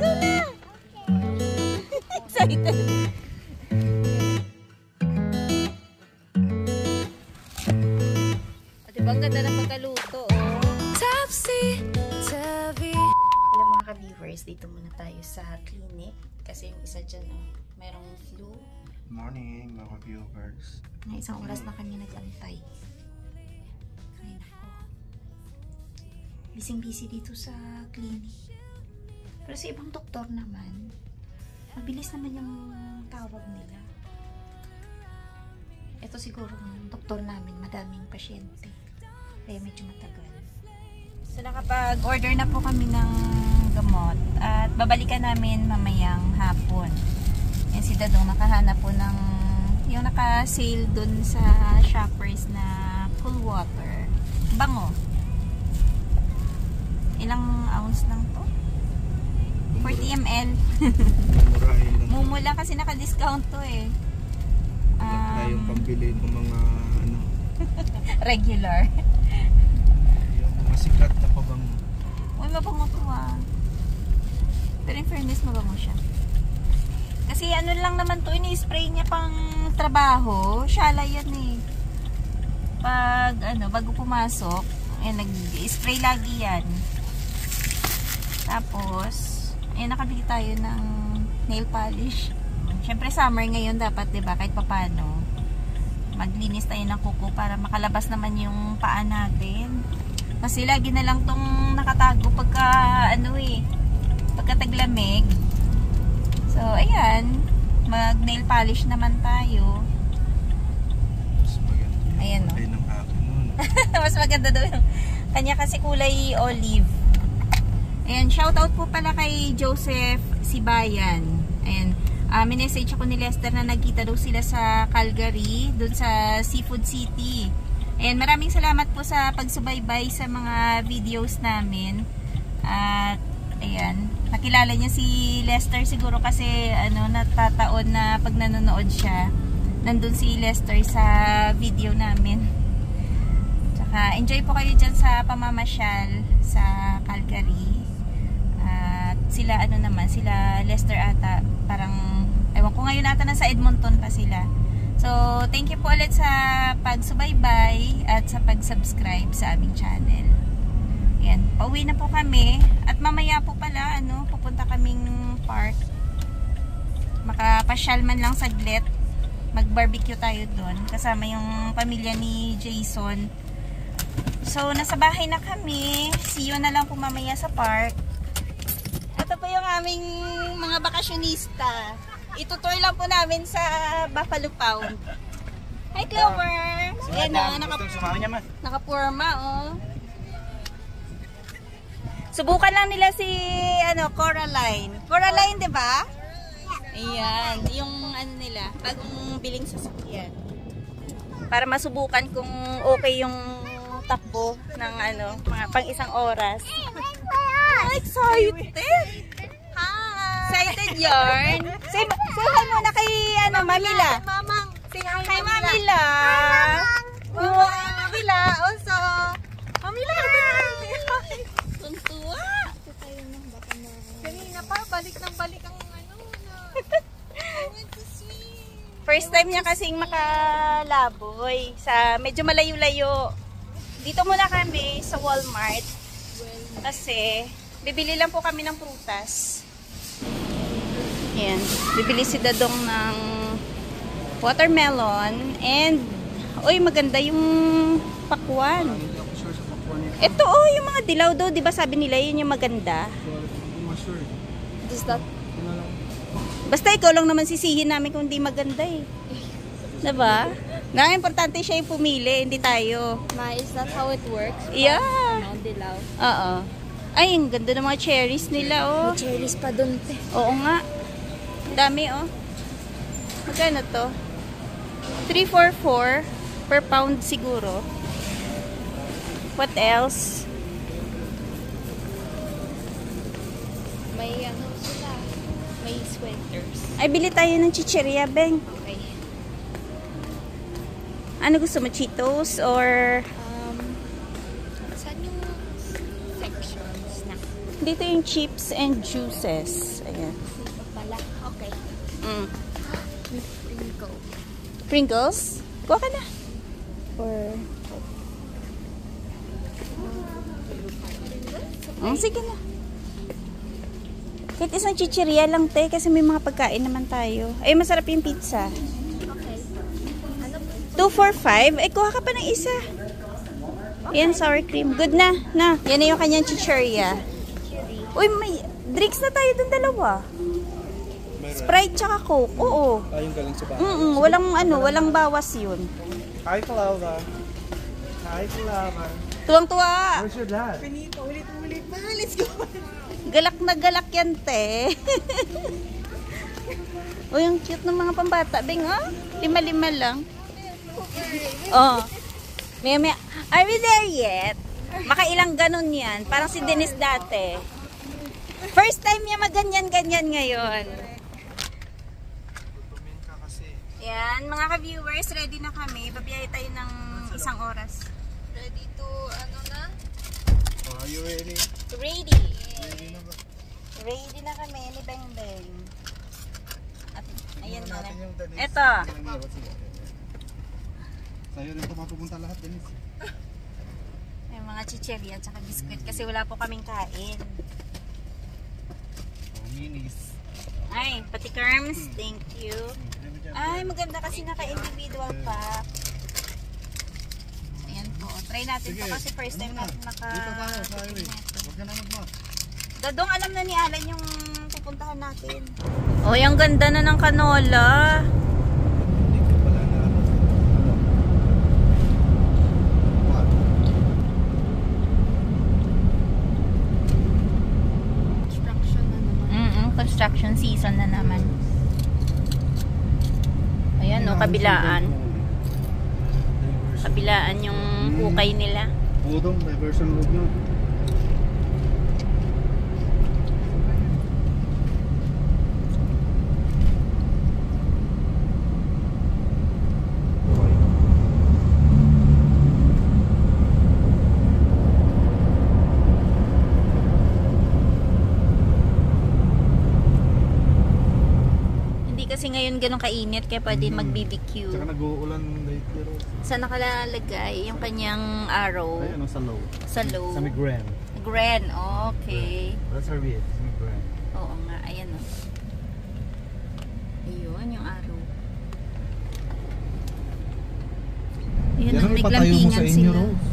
Go na! Excited. O, diba ang ganda ng pagkaluto, oh. Hello mga ka-viewers, dito muna tayo sa clinic. Kasi yung isa dyan, oh, merong flu. Morning mga viewers. Na isang oras na kami nag-antay. Ay nako. Busy dito sa clinic. Pero sa ibang doktor naman, mabilis naman yung tawag nila. Ito siguro yung doktor namin, madaming pasyente. Kaya medyo matagal. So nakapag-order na po kami ng gamot at babalikan namin mamayang hapon. Yan si Dadong nakahanap po ng yung naka-sale dun sa Shoppers na cool water. Bango. Ilang ounce lang to? 40 ml. Murahin lang. Mumula kasi naka-discount to eh. Yung pambili ng mga ano, regular. yung mga sikat na pabango. Uy, mabango to ah. Pero in fairness, mabango siya. Kasi ano lang naman to, ini-spray niya pang trabaho. Shala yan eh. Pag ano, bago pumasok, nag-spray lagi yan. Tapos, nakabili tayo ng nail polish. Siyempre summer ngayon dapat, 'di ba, kahit papano maglinis tayo ng kuko para makalabas naman yung paa natin. Kasi lagi na lang tong nakatago pagka ano eh, pagka taglamig. So, ayan, mag-nail polish naman tayo. Mas maganda. Ayan, no? Ay, ng akin nun. Mas maganda daw yung kanya kasi kulay olive. Ayan, shoutout po pala kay Joseph Sibayan. Ayan, minessage ako ni Lester na nagkita daw sila sa Calgary, dun sa Seafood City. Ayan, maraming salamat po sa pagsubaybay sa mga videos namin. At, ayan, nakilala niya si Lester siguro kasi ano, natataon na pag nanonood siya, nandun si Lester sa video namin. Tsaka, enjoy po kayo dyan sa pamamasyal sa Calgary. At sila, ano naman, sila Lester ata, parang, ewan ko ngayon ata nasa Edmonton pa sila. So, thank you po ulit sa pagsubaybay at sa pag-subscribe sa aming channel. Ayan, pauwi na po kami. At mamaya po pala, ano, pupunta kaming park. Makapasyal man lang saglit. Mag-barbecue tayo doon. Kasama yung pamilya ni Jason. So, nasa bahay na kami. See you na lang po mamaya sa park. Ito po yung aming mga bakasyonista. Itutour lang po namin sa Buffalo Pound. Hi, Clover! Ayan na, nakapurma, oh. Subukan lang nila si ano, Coraline. Coraline, 'di ba? Ayan, yung ano nila, bagong biling sasakyan. Para masubukan kung okay yung takbo ng ano, mga pang isang oras. Excited! Hi! Excited yarn. Say hi muna kay ano, Mamila. Mamang. Say hi, Kay Mamila. Mamila also. Mamila. Tuntua. Kanina pa, balik ang ano. I went to swim. First time niya kasing makalaboy sa medyo malayo-layo. Dito muna kami sa Walmart. Kasi bibili lang po kami ng prutas. Ayan. Bibili si Dadong ng watermelon and uy, maganda yung pakwan. Ito oh, yung mga dilaw daw, 'di ba sabi nila yun yung maganda? Is that? Basta ikaw lang naman sisihin namin kung hindi maganda eh. 'Di ba? Na importante siya yung pumili, hindi tayo. Ma, is that how it works? Yeah. Ano, dilaw. Oo. Ay, ang ganda ng mga cherries nila, oh. May cherries pa dun, te. Oo nga. Dami, oh. Magkano to? 344 per pound siguro. What else? May ano sila. May sweaters. Ay, bili tayo ng chicheria, Beng. Okay. Ano gusto mo? Cheetos or... Saan yung sections na? Dito yung chips and juices. Ayan. Dito pala. Okay. Mm. Sprinkle. Pringles? Kuha ka na. Or... sige na. Kahit isang chichirya lang, te. Kasi may mga pagkain naman tayo. Ay, masarap yung pizza. Okay. Ano po? 2 for 5? Ay, kuha ka pa ng isa. Yan, sour cream. Good na. Na, yan na yung kanyang chichirya. Uy, may drinks na tayo dun dalawa. Sprite tsaka Coke. Oo. Ayun ka lang sa bahay. Walang bawas yun. Hi, Clara. Hi, Clara. Tuwang-tuwa. Where's your dad? Pinito, ulit-ulit na. Let's go. Galak na galak yan, te. Uy, ang cute ng mga pambata. Bing, ah? 5-5 lang. Oh. May, are we there yet? Makailang ganun yan. Parang si Dennis dati. First time niya maganyan-ganyan ngayon. Tutumin ka kasi. Yan, mga ka-viewers, ready na kami. Babiyay tayo ng 1 oras. Ready to, ano na? Are you ready? Ready. Ready na ba? Ready na kami ni Beng Beng. At, ayan na. Natin yung Dennis. Eto. Sa'yo rin ito mapupunta lahat, Dennis. May mga chicheria at saka biskuit kasi wala po kaming kain. Oh, minis. Ay, pati Kerms, thank you. Ay, maganda kasi naka-individual pack. Ayan po, try natin Sige, to kasi first time ano na? natin naka... Dito tayo sa highway. Huwag ka na mag-map. Dadong, alam na ni Alan yung pupuntahan natin. Oh, yung ganda na ng canola. Dito pala na ano. What? Construction na naman. Construction season na naman. Ayan, no, kabilaan. Kabilaan yung hukay nila. Budong, diversion road nyo. Kasi ngayon ganun kainit kaya pwede mag-BBQ. Tsaka nag-uulan dito. Saan nakalalagay yung kanyang arrow? Ayun, sa low. Sa low. Sa Migren. Gren, okay. That's our it. Sa Migren. Oo nga, ayan o. Ayun, yung arrow. Ayan, Yan ang may ipatayo mo sa glampingan inyo, sila. Rose.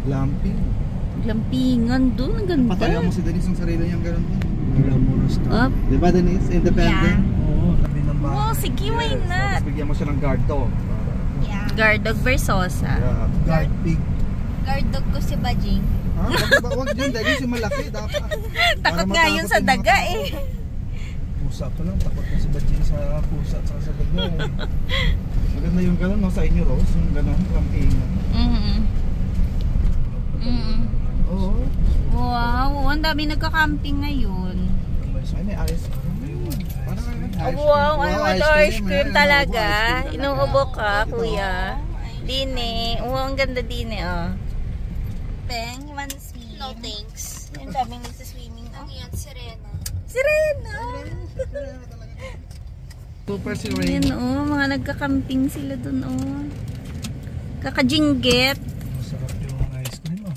Glamping. Glampingan doon, ang ganda. Patayo mo si Denise ang sarili niyang ganun. Glamorous ka. Up. Diba Denise? Independent? Oo, sabi ng bahay. Oh, sige, why not? Tapos bigyan mo siya ng guard dog. Yeah. Guard dog Versosa. Yeah. Guard pig. Guard dog ko si Bajing. Ha? Wag yun, Denise yung malaki dapat. Takot nga yun sa daga eh. Pusa ko lang, takot na si Bajing sa pusa at sa daga. Maganda yung gano'n, no? Sa inyo, Rose, yung gano'n, glamping. Oo. Wow, ang dami nagka-camping ngayon. Ay, may ice cream. Parang ice cream. Wow, I want ice cream Ayan, talaga. ice cream Inuubo ka, Ito. kuya. Dine. Wow, ang ganda dine, oh. Peng, you wanna swim? No thanks. Ang daming nagsiswimming. Ano yan? Serena. Sirena! Super si Ayan, oh. Mga nagka-camping sila dun, oh. Kakajinggit. Masarap yung ice cream, oh.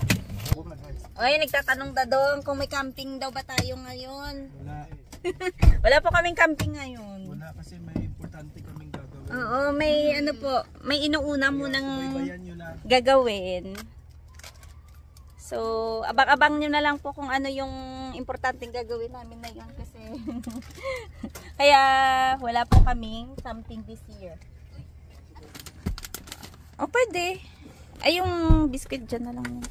Ay, nagtatanong dadong kung may camping daw ba tayo ngayon. Wala Wala po kaming camping ngayon. Wala kasi may importante kaming gagawin. Oo, may ano po, may inuuna munang Baybayan nyo na. gagawin. So, abang-abang nyo na lang po kung ano yung importanteng gagawin namin na yun kasi kaya wala po kaming something this year. O, pwede. Ay, yung biscuit dyan na lang yun.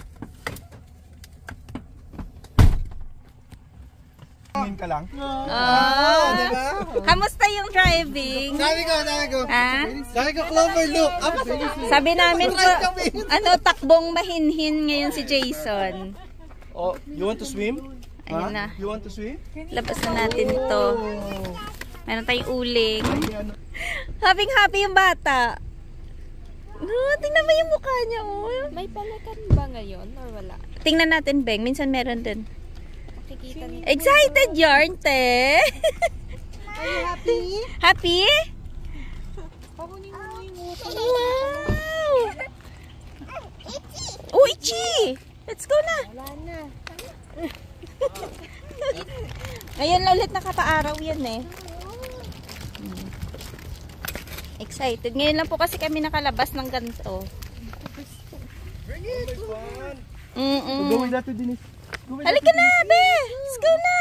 Tingin ka lang. Oh, diba? Kamusta yung driving? Sabi ko. Ha? Sabi ko, Clover, look. Sabi namin ko, ano, takbong mahinhin ngayon si Jason. Oh, you want to swim? Ayun na. You want to swim? Labas na natin ito. Meron tayong uling. Happy yung bata. Tingnan mo yung mukha niya, oh. May palakan ba ngayon or wala? Tingnan natin, Beng. Minsan meron din. makikita ni Excited yarn, te? Are you happy? Happy? Pakunin mo yung water. Wow! Oh, itchy! Let's go na! Wala na. Ngayon lang ulit nakapaaraw yan eh. Excited. Ngayon lang po kasi kami nakalabas ng ganito. Gawin natin din. Halika na, be! Let's go na!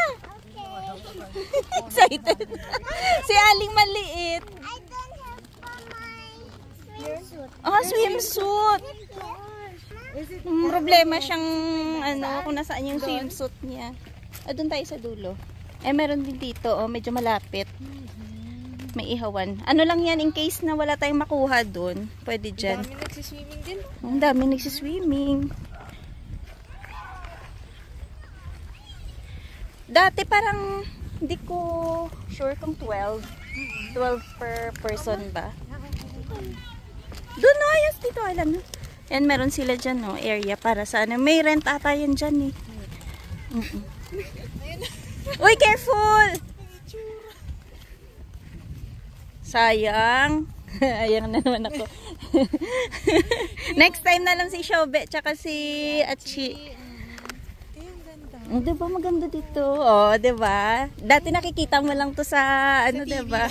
Excited. Si Aling maliit. I don't have my swimsuit. Oh, swimsuit. Problema siyang kung nasaan yung swimsuit niya. Doon tayo sa dulo. Meron din dito, medyo malapit. May ihawan. Ano lang yan, in case na wala tayong makuha doon. Pwede dyan. Dami nagsiswimming din. Ang dami nagsiswimming. Dati parang hindi ko sure kung 12 per person ba. Doon no, ayos dito alam na. Yan meron sila dyan no, area para sa ano. May rent ata yan dyan eh. Uy, careful! Sayang. Ayang na naman ako. Next time na lang si Shobe tsaka si Achi. Diba maganda dito? Oh, diba? Dati nakikita mo lang to sa ano, diba?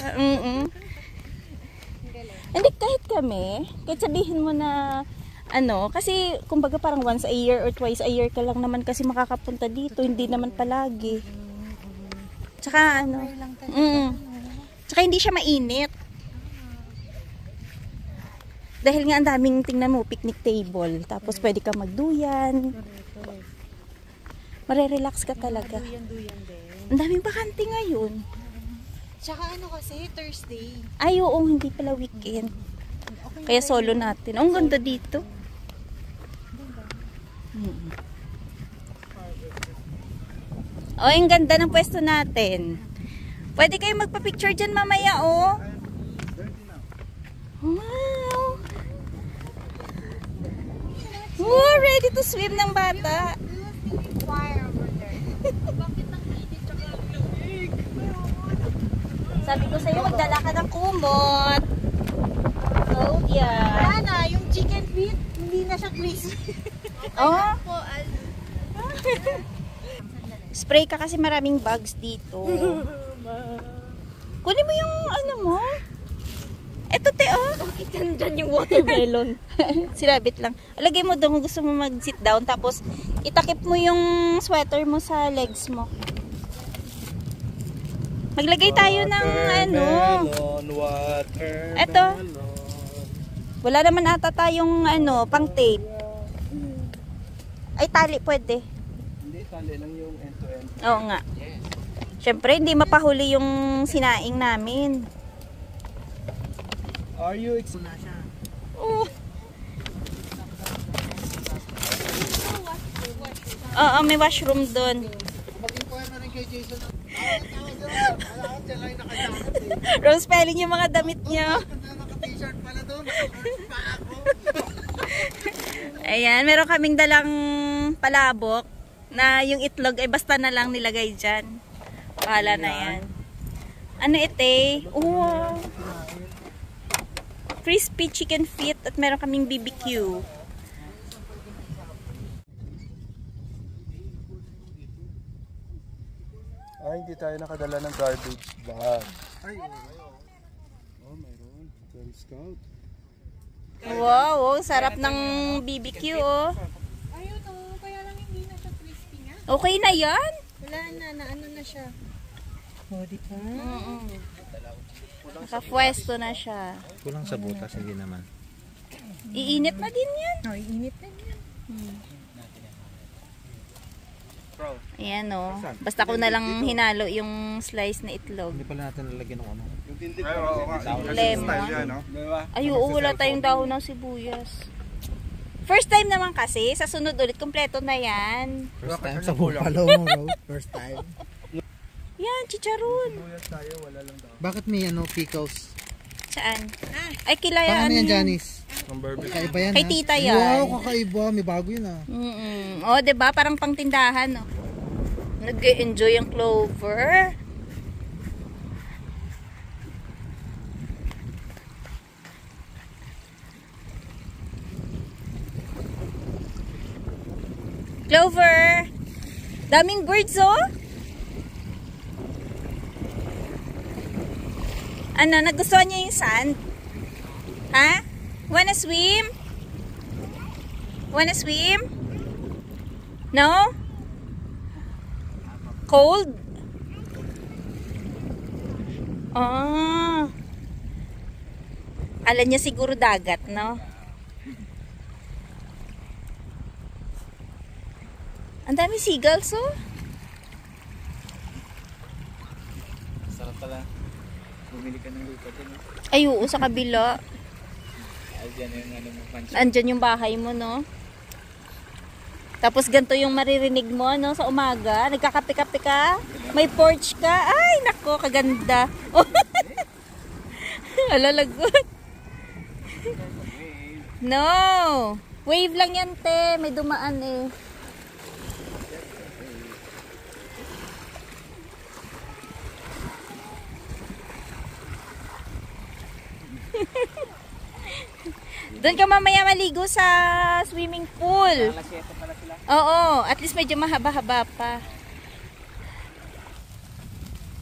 Hindi, kahit kami, kahit sabihin mo na ano, kasi kumbaga parang once a year or twice a year ka lang naman kasi makakapunta dito, hindi naman palagi. Tsaka ano, tsaka hindi siya mainit. Dahil nga ang daming tingnan mo, picnic table, tapos pwede ka magduyan. Marerelax ka talaga. Duyan din. Ang daming bakante ngayon. Tsaka ano kasi, Thursday. Ay, oo, hindi pala weekend. Kaya solo natin. Ang ganda dito. Oh, ang ganda ng pwesto natin. Pwede kayo magpa-picture dyan mamaya, oh. Wow. Oh, ready to swim ng bata. Fire over there. Sabi ko sa'yo, magdala ka ng kumot. Oh, yeah. Wala na, yung chicken feet, hindi na siya crispy. Oh. Spray ka kasi maraming bugs dito. Kunin mo yung ano mo. Eto te, oh. Bakit nandyan yung watermelon? Silabit lang. Alagay mo doon kung gusto mo mag-sit down. Tapos, itakip mo yung sweater mo sa legs mo. Maglagay tayo ng ano. Eto. Wala naman ata tayong ano, pang tape. Ay, tali pwede. Hindi, tali lang yung end-to-end. Oo nga. Siyempre, hindi mapahuli yung sinaing namin. Are you excited? Oh. Oo, may washroom doon. Mag-inquire na rin kay Jason. Rose spelling yung mga damit niya. Naka-t-shirt pala doon. Ayan, meron kaming dalang palabok na yung itlog ay basta na lang nilagay dyan. Bahala na yan. Ano ite? Wow. Crispy chicken feet at meron kaming BBQ. Ay, hindi tayo nakadala ng garbage bag. Ay, oh, mayroon. Girl Scout. Wow, oh, sarap ng BBQ, oh. Ayun o, kaya lang hindi na siya crispy nga. Okay na yan? Wala na ano na siya. Oh, di pa. Nakapwesto na siya. Kulang sa butas, hindi naman. Iinit na din yan. Oh, init na yan. Ayan, oh. Basta ko na lang hinalo yung slice na itlog. Hindi pala natin lalagyan ng ano. Yung tindig Lemon. Ay, oo, wala tayong dahon ng sibuyas. First time naman kasi, sa sunod ulit, kompleto na yan. First time sa Bupalo mo, Rose. First time. Yan, chicharon. tayo, wala lang daw. Bakit may ano, pickles? Saan? Ay, kilaya. Paano yan, Janice? Ang barbecue. Kakaiba yan, Kay ha? tita yan. Wow, kakaiba. May bago yun, ha? O, diba? Parang pang tindahan, no? Nag-enjoy ang Clover. Clover! Daming birds, oh! Ano, nagustuhan niya yung sand? Ha? Wanna swim? Wanna swim? No? Cold? Oh. Alam niya siguro dagat, no? Ang dami seagulls, oh. Sarap pala. Bumili ka ng lupa din. Ay, oo, sa kabila. Andyan yung ano mo, mansion. Andyan yung bahay mo, no? Tapos ganito yung maririnig mo, no? Sa umaga. Nagkakape-kape ka. May porch ka. Ay, nako, kaganda. Oh. Alalagot. No. Wave lang yan, te. May dumaan, eh. Doon ka mamaya maligo sa swimming pool. Oo, at least medyo mahaba-haba pa.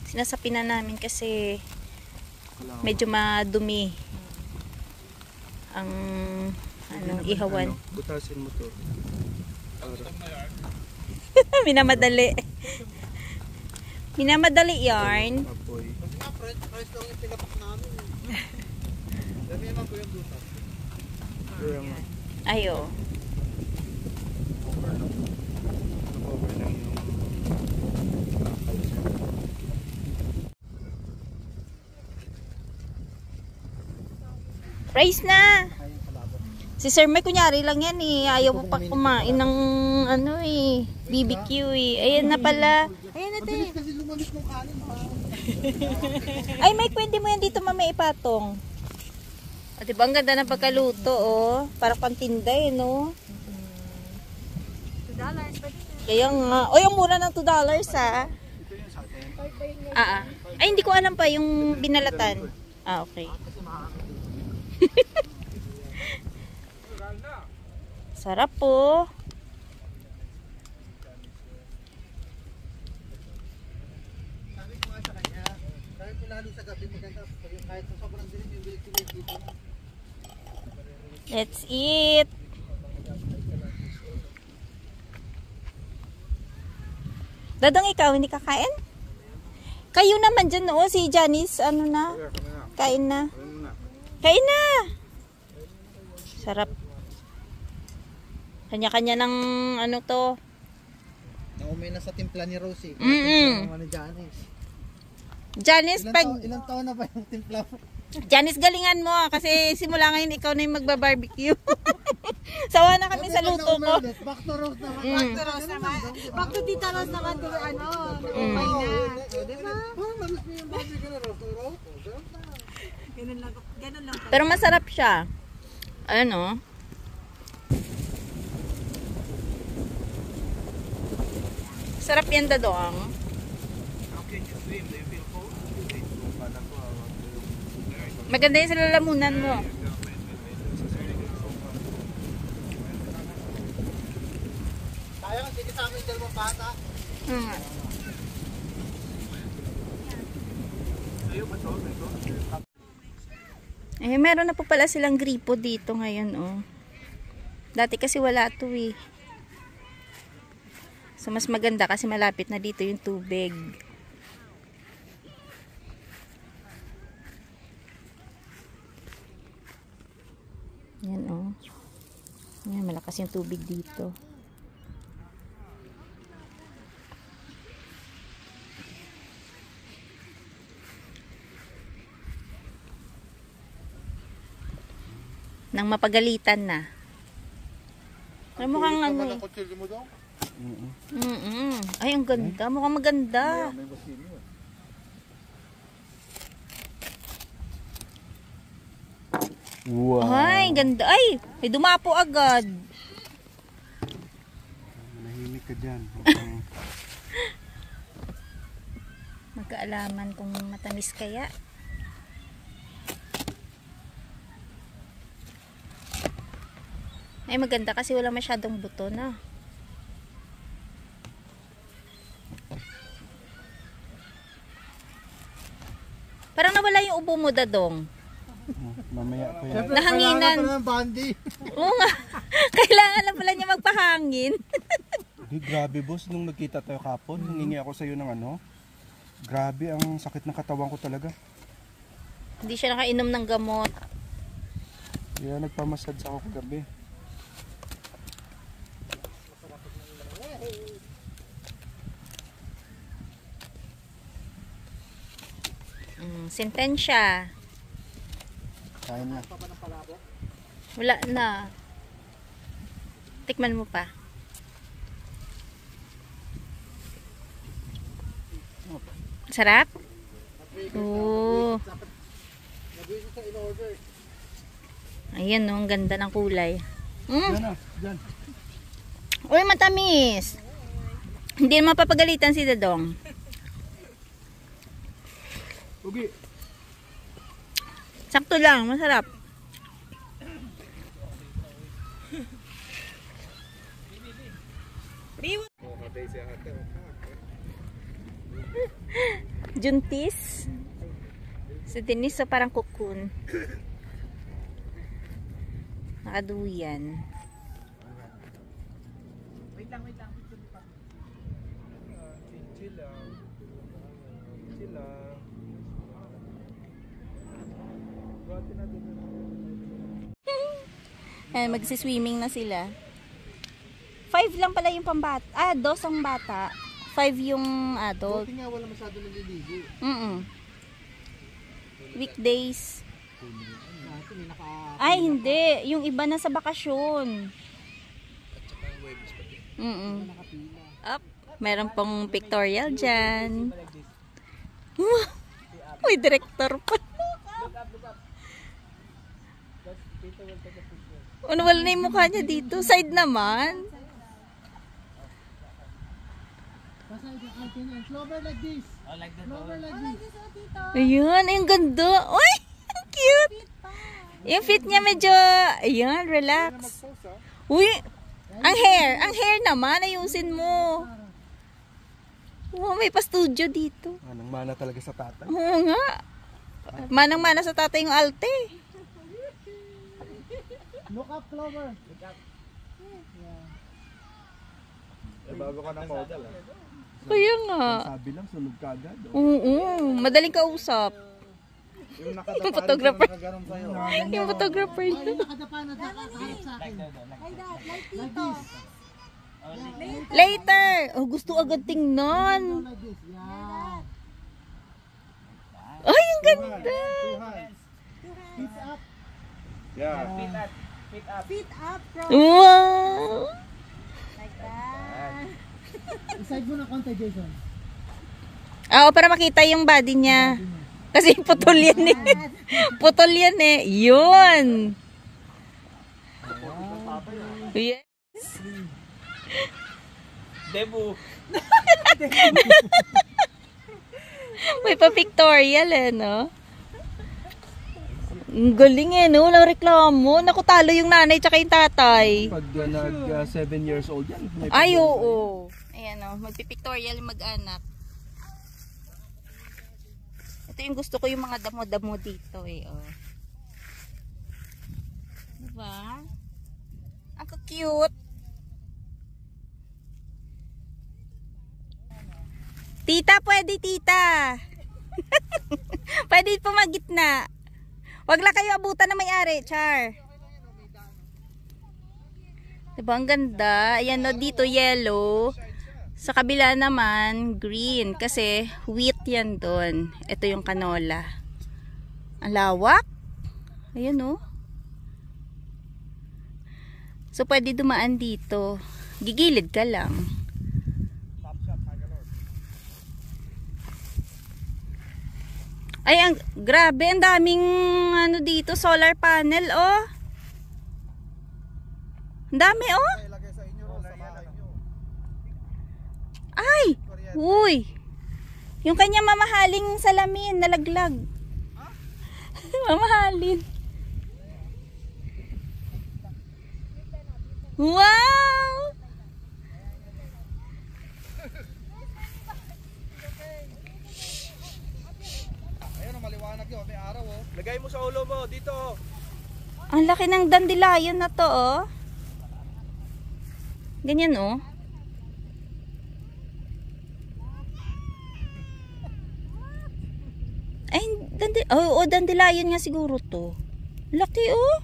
Sinasapi na namin kasi medyo madumi ang anong ihawan. Butasin mo to. Minamadali. Minamadali yarn. Apoy. Price lang yung pinapak namin. Dami naman po yung butas. Ayo. Cover lang yung Price na. Si Sir May kunyari lang yan eh. Ayaw mo pa kumain ng ano eh. BBQ eh. Ayan na pala. Ayan na te. Kasi lumalis ng kanin. Ay Mike, pwede mo yan dito mamaya ipatong. O diba ang ganda ng pagkaluto oh. Para pantinda eh no. $2, pwede na. Kaya nga. O yung mura ng $2 ah. Ay hindi ko alam pa yung binalatan. Ah okay. Sarap po. Sabi ko nga sa kanya, sabi ko lalo sa gabi maganda. Kahit sobrang dilim yung bilik dito. Let's eat. Dadong ikaw, hindi kakain? Kayo naman dyan, no? Si Janice, ano na? Kain na. Kain na! Sarap. Kanya-kanya ng ano to. Naumay na sa timpla ni Rosie. Mm-mm. Janice. Janice, Ilang taon na ba yung timpla mo? Janice, galingan mo kasi simula ngayon ikaw na yung magbabarbecue. Sawa na kami sa luto ko. Back to Rose naman. Mm. Rose naman. Back to Tita Rose naman. Ano, umay na. Diba? Mamis mo yung barbecue na Rose. Ganun lang. Pero masarap siya. Ano? Sarap yan, Dadong. Maganda yung sa lalamunan mo. Sayang, hindi kasama yung dalawang bata. Eh, meron na po pala silang gripo dito ngayon, oh. Dati kasi wala to, eh. So, mas maganda kasi malapit na dito yung tubig. Yan, oh. Yan, malakas yung tubig dito. Nang mapagalitan na. Ay, mukhang ano eh. Ay, ang ganda. Mukhang maganda. Wow. Ay, ganda. Ay, may dumapo agad. Manahimik ka dyan. kaalaman kung matamis kaya. Ay maganda kasi wala masyadong buto na. Parang nawala yung ubo mo, Dadong. Mamaya ko yan. Siyempre, Nahanginan. kailangan pa ng bandi. Oo nga. Kailangan lang pala niya magpahangin. Di, grabe boss, nung nagkita tayo kapon, nangingi ako sa'yo ng ano. Grabe, ang sakit ng katawan ko talaga. Hindi siya nakainom ng gamot. Kaya nagpamassage ako kagabi. Sentensya. Kain na. Wala na. Tikman mo pa. Sarap? Oo. Ayan no, ang ganda ng kulay. Diyan na, diyan. Uy, matamis. Hindi naman papagalitan si Dadong. Ugi. Sakto lang, masarap. Juntis. Si Denise so parang cocoon. Nakaduyan. Wait lang. Chill lang. Magsiswimming na sila. 5 lang pala yung pambata. 2 ang bata. 5 yung adult. Buti nga wala masyado naliligo. Weekdays. Dati may Ay, hindi. Yung iba na sa bakasyon. Up. Meron pong pictorial dyan. May director pa. Ano, wala na yung mukha niya dito. Side naman. Clover like this. Clover like this. Ayan, ang ganda. Uy, ang cute. Yung fit niya medyo, ayan, relax. Uy, ang hair naman, ayusin mo. Wow, may pa-studio dito. Manang-mana talaga sa tatay. Oo nga. Manang-mana sa tatay yung alte. Look up, Clover. Bago ka ng model ah. Kaya nga. Sabi lang, sunog ka agad. Oo, madaling kausap. Yung Yung photographer. nakaganon sa'yo. Yung photographer Ay, niya. nakadapa na nakaharap sa akin. Like this. Later. Oh, gusto agad tingnan. Like this. Yan. Ay, ang ganda. Feet up. Yeah. Feet up, bro. Wow. Like that. Iside mo na konti, Jason. Oo, para makita yung body niya. Kasi putol yan eh. Putol yan eh. Yun. Yes. Debu. May pa-pictorial eh, no? Ang galing eh, no? Walang reklamo. Naku, talo yung nanay tsaka yung tatay. Pag nag 7 years old yan. Ay, oo. Ayan o, magpipictorial yung mag-anak. Ito yung gusto ko, yung mga damo-damo dito eh, oh. Diba? Ang cute. Tita, pwede tita. Pwede pumagitna. Wag lang kayo abutan na may-ari, Char. Diba, ang ganda. Ayan no, dito yellow. Sa kabila naman, green. Kasi wheat yan doon. Ito yung canola. Ang lawak. Ayan o. So, pwede dumaan dito. Gigilid ka lang. Ay, grabe. Ang daming ano dito, solar panel, oh. Ang dami, oh. Ilagay sa inyo, sa bahay nyo. Ay! Uy! Yung kanya mamahaling salamin, nalaglag. Mamahalin. Wow! Ayun, maliwanag yun. May araw oh. Lagay mo sa ulo mo, dito. Ang laki ng dandelion na to, oh. Ganyan, oh. Ay, dandelion nga siguro to. Laki, oh.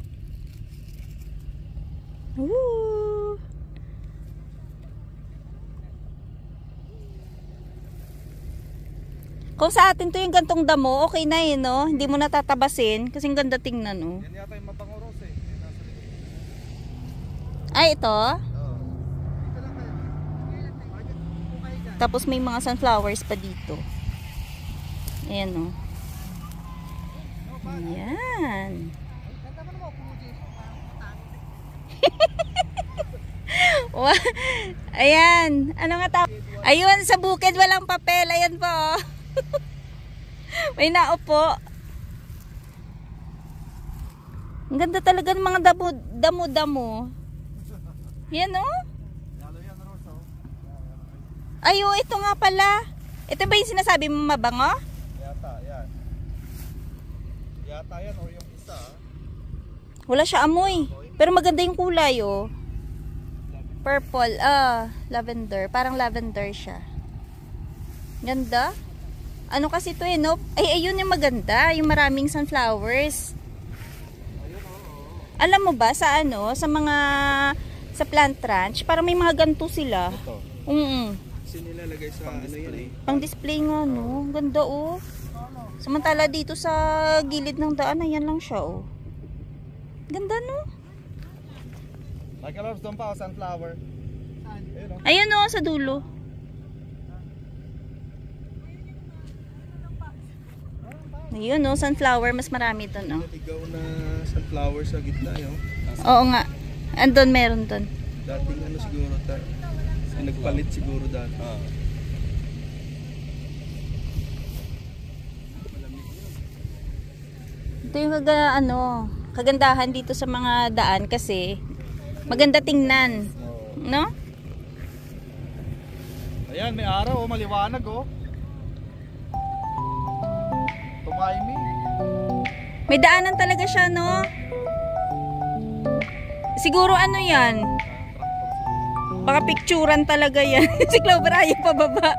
Ooh. Kung sa atin to yung gantong damo, okay na yun, no? Hindi mo natatabasin kasi ang ganda tingnan, no? Yan yata yung mabango rose eh. Yan nasa likod. Ay, ito. Oo. Dito lang kayo. Kung kayo dyan. Tapos may mga sunflowers pa dito. Ayan, no? Ayan. Ganda mo naman, puno dito. Ayan. Ano nga tawag? Ayun, sa bukid walang papel. Ayan po, oh. May naupo. Ang ganda talaga ng mga damo-damo. Yan, oh. Lalo yan rose oh. Ay, oh, ito nga pala. Ito ba yung sinasabi mo mabango? Yata, yan. Yata yan o yung isa. Wala siya amoy. Pero maganda yung kulay, oh. Purple. Lavender. Parang lavender siya. Ganda. Ano kasi to eh, no? Ay, ayun yung maganda. Yung maraming sunflowers. Alam mo ba, sa ano, sa mga, sa plant ranch, parang may mga ganito sila. Ito. Kasi nilalagay sa ano yan eh. Pang display nga, no? Ganda, oh. Samantala dito sa gilid ng daan, ayan lang siya, oh. Ganda, no? Like a doon pa, sunflower. Ayun oh. Ayun, oh, sa dulo. Ayun, oh, sunflower. Mas marami doon, oh. Naligaw na sunflower sa gitna yun. Oo nga. Andun, meron doon. Dating ano siguro nagpalit siguro dati. Ito yung kagandahan dito sa mga daan kasi maganda tingnan. No? Ayan, may araw oh, maliwanag oh. Tumaymi. May daanan talaga siya, no? Siguro ano yan? Baka picturean talaga yan. Si Clover ayaw pababa.